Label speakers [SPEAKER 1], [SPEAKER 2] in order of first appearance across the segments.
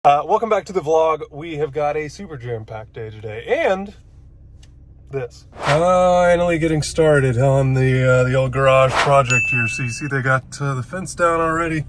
[SPEAKER 1] Welcome back to the vlog. We have got a super jam-packed day today, and this. Finally getting started on the old garage project here. So you see they got the fence down already.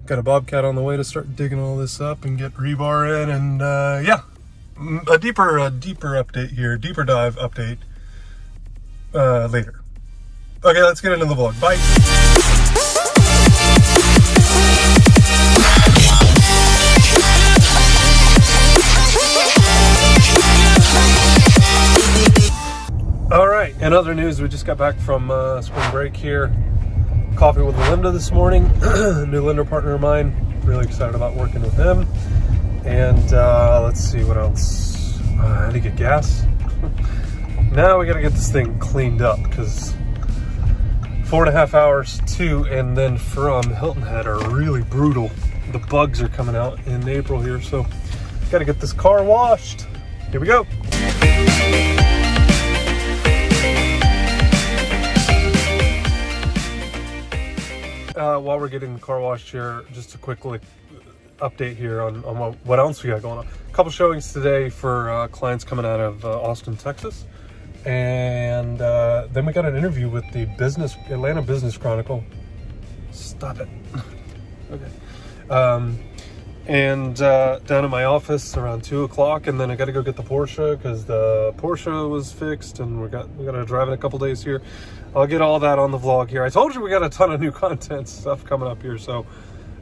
[SPEAKER 1] Got a bobcat on the way to start digging all this up and get rebar in, and yeah, a deeper update here, deeper dive update later. Okay, let's get into the vlog. Bye. All right, in other news, we just got back from spring break here. Coffee with Linda this morning, a new lender partner of mine. Really excited about working with him. And let's see what else. I had to get gas. Now we gotta get this thing cleaned up because 4.5 hours to and then from Hilton Head are really brutal. The bugs are coming out in April here, so gotta get this car washed. Here we go. While we're getting the car washed here, just a quick update here on what else we got going on. A couple showings today for clients coming out of Austin, Texas. And then we got an interview with the Atlanta Business Chronicle. Stop it. Okay. And down at my office around 2 o'clock, and then I got to go get the Porsche because the Porsche was fixed, and we got to drive in a couple days here. I'll get all that on the vlog here. I told you we got a ton of new content stuff coming up here. So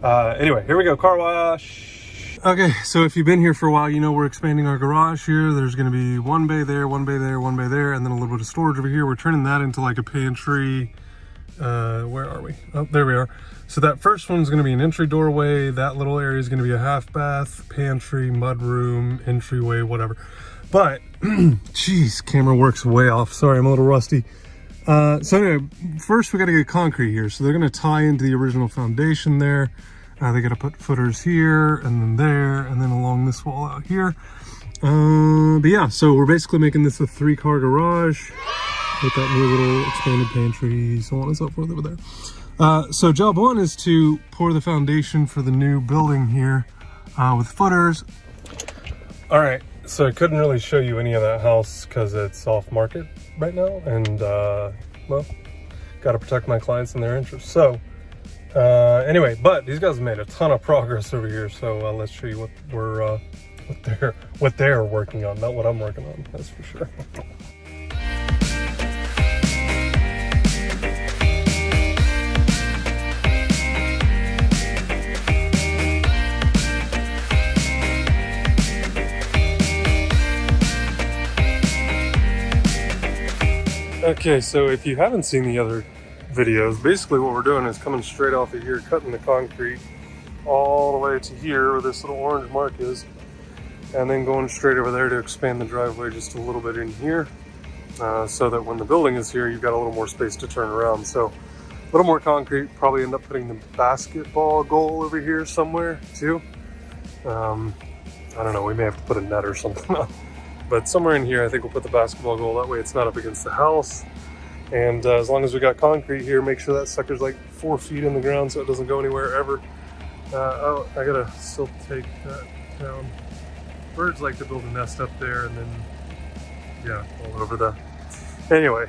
[SPEAKER 1] anyway, here we go. Car wash. Okay, so if you've been here for a while, you know we're expanding our garage here. There's going to be one bay there, one bay there, one bay there, and then a little bit of storage over here. We're turning that into like a pantry. Where are we? Oh, there we are. So that first one's going to be an entry doorway. That little area is going to be a half bath, pantry, mudroom, entryway, whatever. But, geez, camera works way off. Sorry, I'm a little rusty. So anyway, first we got to get concrete here. So they're going to tie into the original foundation there. They got to put footers here and then there and then along this wall out here. But yeah, so we're basically making this a 3-car garage with that new little expanded pantry, so on and so forth over there. So job one is to pour the foundation for the new building here with footers. All right, so I couldn't really show you any of that house because it's off market right now, and well, got to protect my clients and their interests. So anyway, but these guys made a ton of progress over here, so let's show you what they're working on, not what I'm working on, that's for sure. Okay, so if you haven't seen the other videos, basically what we're doing is coming straight off of here, cutting the concrete all the way to here where this little orange mark is, and then going straight over there to expand the driveway just a little bit in here, so that when the building is here, you've got a little more space to turn around. So a little more concrete, probably end up putting the basketball goal over here somewhere too. I don't know, we may have to put a net or something up. But somewhere in here, I think we'll put the basketball goal. That way it's not up against the house. And as long as we got concrete here, make sure that sucker's like 4 feet in the ground so it doesn't go anywhere ever. Oh, I gotta still take that down. Birds like to build a nest up there and then, yeah, all over the... Anyway,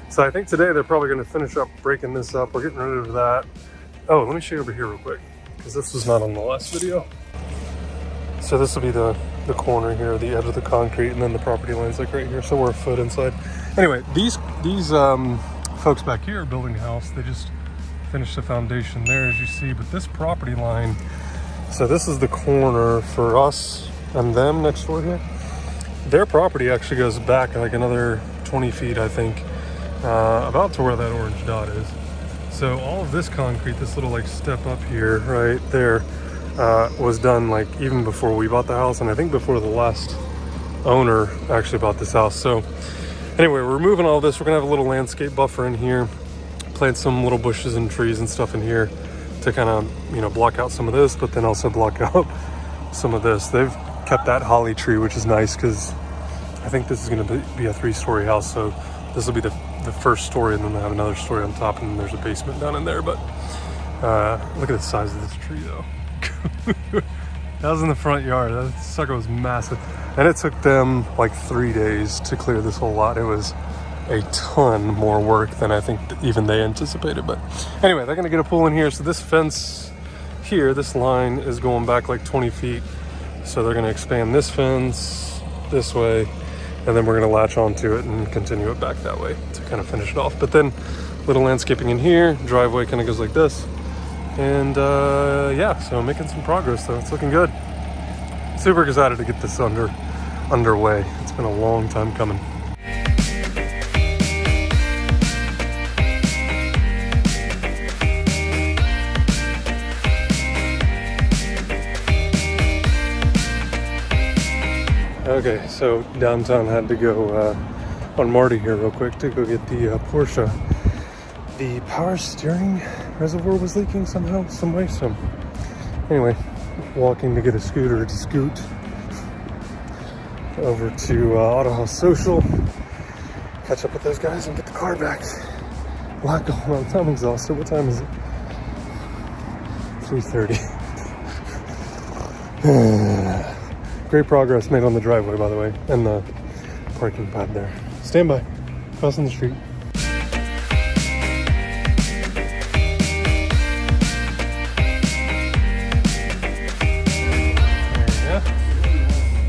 [SPEAKER 1] so I think today they're probably gonna finish up breaking this up. We're getting rid of that. Oh, let me show you over here real quick, because this was not on the last video. So this will be the corner here, the edge of the concrete, and then the property line's like right here, so we're a foot inside. Anyway, these folks back here are building a house. They just finished the foundation there, as you see, but this property line, so this is the corner for us and them next door here. Their property actually goes back like another 20 feet, I think, about to where that orange dot is. So all of this concrete, this little like step up here, right there, was done like even before we bought the house, and I think before the last owner actually bought this house. So anyway, we're removing all this. We're gonna have a little landscape buffer in here, plant some little bushes and trees and stuff in here to kind of, you know, block out some of this, but then also block out some of this. They've kept that holly tree, which is nice because I think this is going to be a 3-story house. So this will be the first story, and then they have another story on top, and then there's a basement down in there. But look at the size of this tree though. That was in the front yard. That sucker was massive. And it took them like 3 days to clear this whole lot. It was a ton more work than I think even they anticipated. But anyway, they're gonna get a pool in here. So this fence here, this line is going back like 20 feet. So they're gonna expand this fence this way, and then we're gonna latch onto it and continue it back that way to kind of finish it off. But then little landscaping in here, driveway kind of goes like this. And yeah, so making some progress though. It's looking good. Super excited to get this underway. It's been a long time coming. Okay, so downtown, had to go on Marty here real quick to go get the Porsche. The power steering reservoir was leaking somehow, some way. So anyway, walking to get a scooter to scoot over to Auto House Social, catch up with those guys and get the car back. A lot going on. I'm exhausted. What time is it? 3:30. Great progress made on the driveway, by the way, and the parking pad there. Stand by. Crossing the street.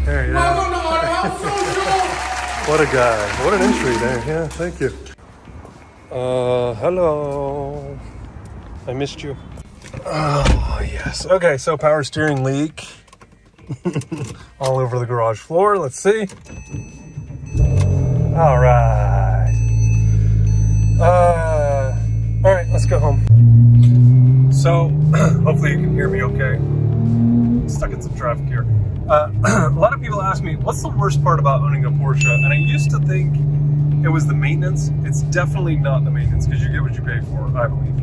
[SPEAKER 1] There you go. What a guy. What an entry there. Yeah, thank you. Hello. I missed you. Oh, yes. Okay, so power steering leak. All over the garage floor. Let's see. All right. All right, let's go home. So, hopefully you can hear me okay. Stuck in some traffic here. A lot of people ask me, what's the worst part about owning a Porsche? And I used to think it was the maintenance. It's definitely not the maintenance, because you get what you pay for, I believe.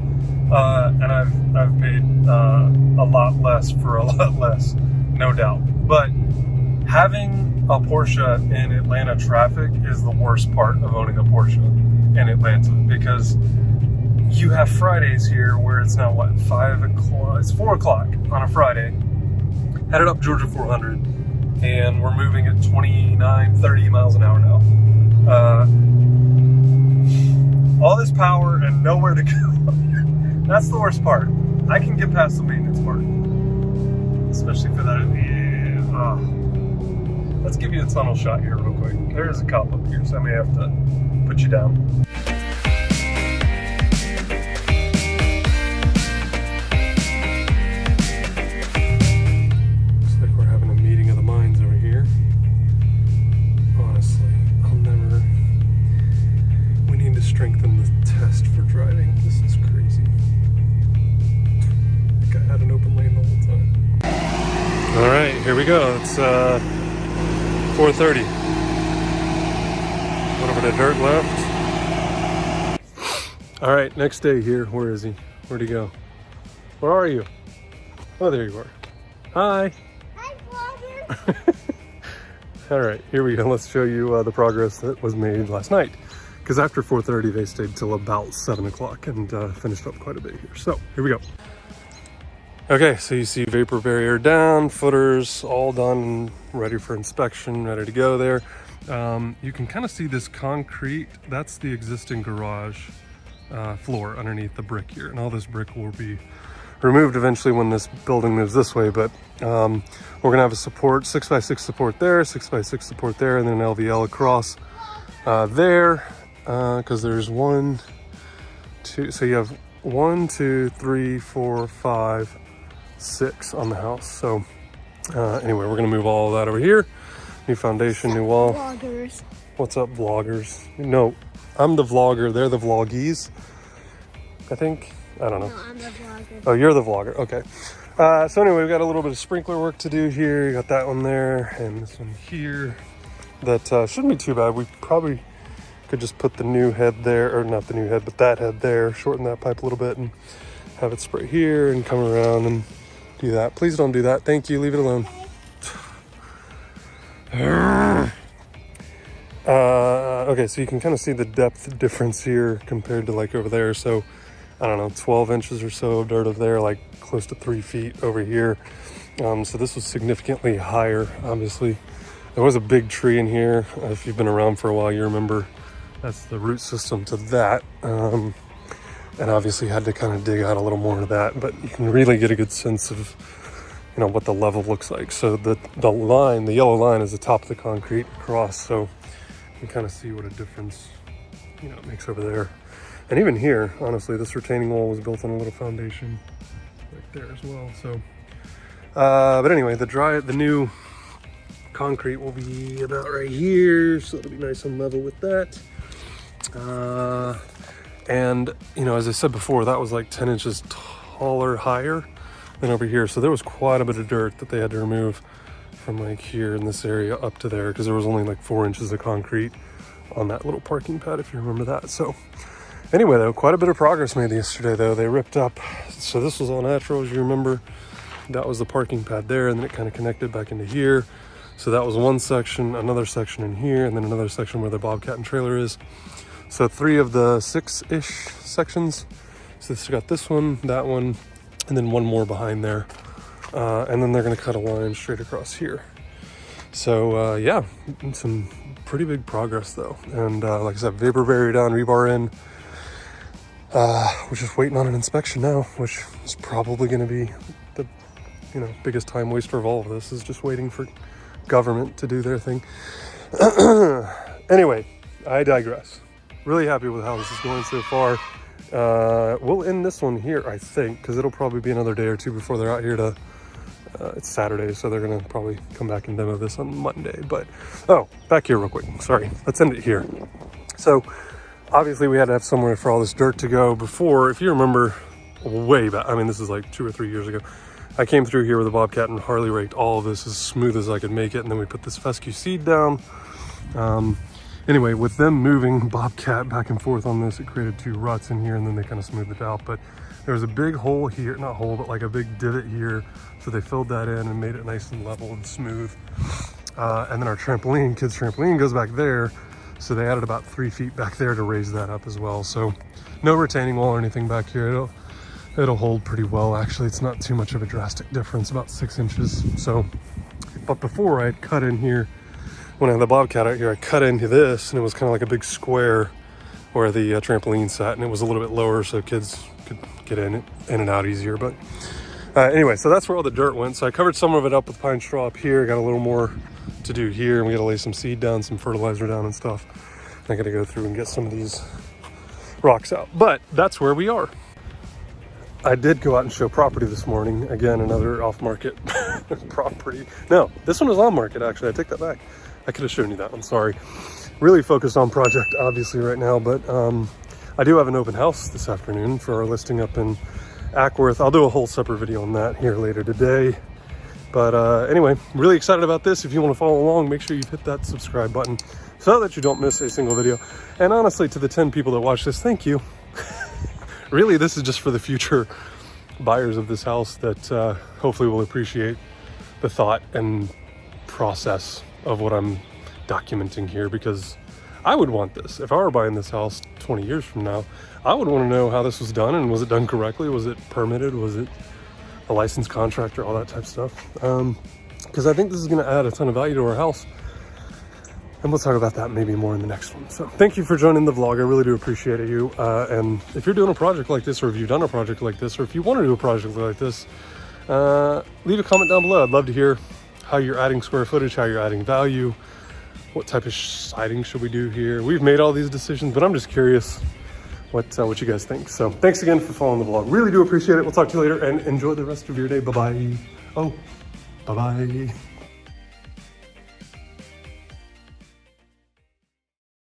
[SPEAKER 1] And I've paid a lot less for a lot less, no doubt. But having a Porsche in Atlanta traffic is the worst part of owning a Porsche in Atlanta, because you have Fridays here where it's now what, 5 o'clock? It's 4 o'clock on a Friday. Headed up Georgia 400, and we're moving at 29, 30 miles an hour now. All this power and nowhere to go. That's the worst part. I can get past the maintenance part, especially for that. Yeah. Let's give you a tunnel shot here real quick. There is a cop up here, so I may have to put you down. Strengthen the test for driving. This is crazy. Like I had an open lane the whole time. All right, here we go. It's 4:30. A little bit of dirt left. All right, next day here. Where is he? Where'd he go? Where are you? Oh, there you are. Hi.
[SPEAKER 2] Hi, vlogger.
[SPEAKER 1] All right, here we go. Let's show you the progress that was made last night. Because after 4:30, they stayed till about 7 o'clock and finished up quite a bit here. So here we go. Okay, so you see vapor barrier down, footers all done, ready for inspection, ready to go there. You can kind of see this concrete. That's the existing garage floor underneath the brick here. And all this brick will be removed eventually when this building moves this way. But we're gonna have a support, 6x6 support there, 6x6 support there, and then an LVL across there. Because there's 1, 2, so you have 1, 2, 3, 4, 5, 6 on the house. So anyway, we're gonna move all of that over here. New foundation, new wall.
[SPEAKER 2] Vloggers.
[SPEAKER 1] What's up, vloggers? No, I'm the vlogger, they're the vloggies, I think. I don't know.
[SPEAKER 2] No, I'm the vlogger.
[SPEAKER 1] Oh, you're the vlogger, okay. So anyway, we've got a little bit of sprinkler work to do here. You got that one there and this one here. That shouldn't be too bad. We probably could just put the new head there, or not the new head, but that head there, shorten that pipe a little bit and have it spray here and come around and do that. Please don't do that. Thank you. Leave it alone. Okay, so you can kind of see the depth difference here compared to like over there. So I don't know, 12 inches or so of dirt over there, like close to 3 feet over here. So this was significantly higher, obviously. There was a big tree in here. If you've been around for a while, you remember that's the root system to that. And obviously had to kind of dig out a little more of that, but you can really get a good sense of, you know, what the level looks like. So the line, the yellow line is the top of the concrete across. So you can kind of see what a difference, you know, it makes over there. And even here, honestly, this retaining wall was built on a little foundation right there as well. So, but anyway, the new concrete will be about right here, so it'll be nice and level with that. And you know, as I said before, that was like 10 inches taller, higher than over here. So there was quite a bit of dirt that they had to remove from like here in this area up to there, because there was only like 4 inches of concrete on that little parking pad, if you remember that. So anyway, though, quite a bit of progress made yesterday, though. They ripped up, so this was all natural, as you remember. That was the parking pad there, and then it kind of connected back into here. So that was one section, another section in here, and then another section where the Bobcat and trailer is. So 3 of the 6-ish sections. So this got this one, that one, and then one more behind there. And then they're gonna cut a line straight across here. So yeah, some pretty big progress though. And like I said, vapor barrier down, rebar in. We're just waiting on an inspection now, which is probably gonna be the, you know, biggest time waster of all of this, is just waiting for government to do their thing. Anyway, I digress. Really happy with how this is going so far. We'll end this one here, I think, because it'll probably be another day or two before they're out here to, it's Saturday, so they're gonna probably come back and demo this on Monday. But, oh, back here real quick, sorry. Let's end it here. So, obviously we had to have somewhere for all this dirt to go before. If you remember way back, I mean, this is like 2 or 3 years ago, I came through here with a Bobcat and Harley raked all of this as smooth as I could make it, and then we put this fescue seed down. Anyway, with them moving Bobcat back and forth on this, it created 2 ruts in here, and then they kind of smoothed it out. But there was a big hole here, not hole, but like a big divot here. So they filled that in and made it nice and level and smooth. And then our trampoline, kids' trampoline, goes back there. So they added about 3 feet back there to raise that up as well. So no retaining wall or anything back here. It'll hold pretty well, actually. It's not too much of a drastic difference, about 6 inches. So, but before I had cut in here, when I had the Bobcat out here, I cut into this, and it was kind of like a big square where the trampoline sat, and it was a little bit lower so kids could get in and out easier. But anyway, so that's where all the dirt went. So I covered some of it up with pine straw up here. Got a little more to do here, and we got to lay some seed down, some fertilizer down and stuff. I got to go through and get some of these rocks out. But that's where we are. I did go out and show property this morning. Again, another off-market property. No, this one was on market, actually. I take that back. I could have shown you that. I'm sorry. Really focused on project, obviously, right now. But I do have an open house this afternoon for our listing up in Ackworth. I'll do a whole separate video on that here later today. But anyway, really excited about this. If you want to follow along, make sure you hit that subscribe button so that you don't miss a single video. And honestly, to the 10 people that watch this, thank you. Really, this is just for the future buyers of this house that hopefully will appreciate the thought and process of what I'm documenting here, because I would want this. If I were buying this house 20 years from now, I would want to know how this was done, and was it done correctly? Was it permitted? Was it a licensed contractor? All that type of stuff. Because I think this is going to add a ton of value to our house. And we'll talk about that maybe more in the next one. So thank you for joining the vlog. I really do appreciate you. And if you're doing a project like this, or if you've done a project like this, or if you want to do a project like this, leave a comment down below. I'd love to hear how you're adding square footage, how you're adding value, what type of siding should we do here. We've made all these decisions, but I'm just curious what you guys think. So thanks again for following the vlog. Really do appreciate it. We'll talk to you later, and enjoy the rest of your day. Bye-bye. Oh, bye-bye.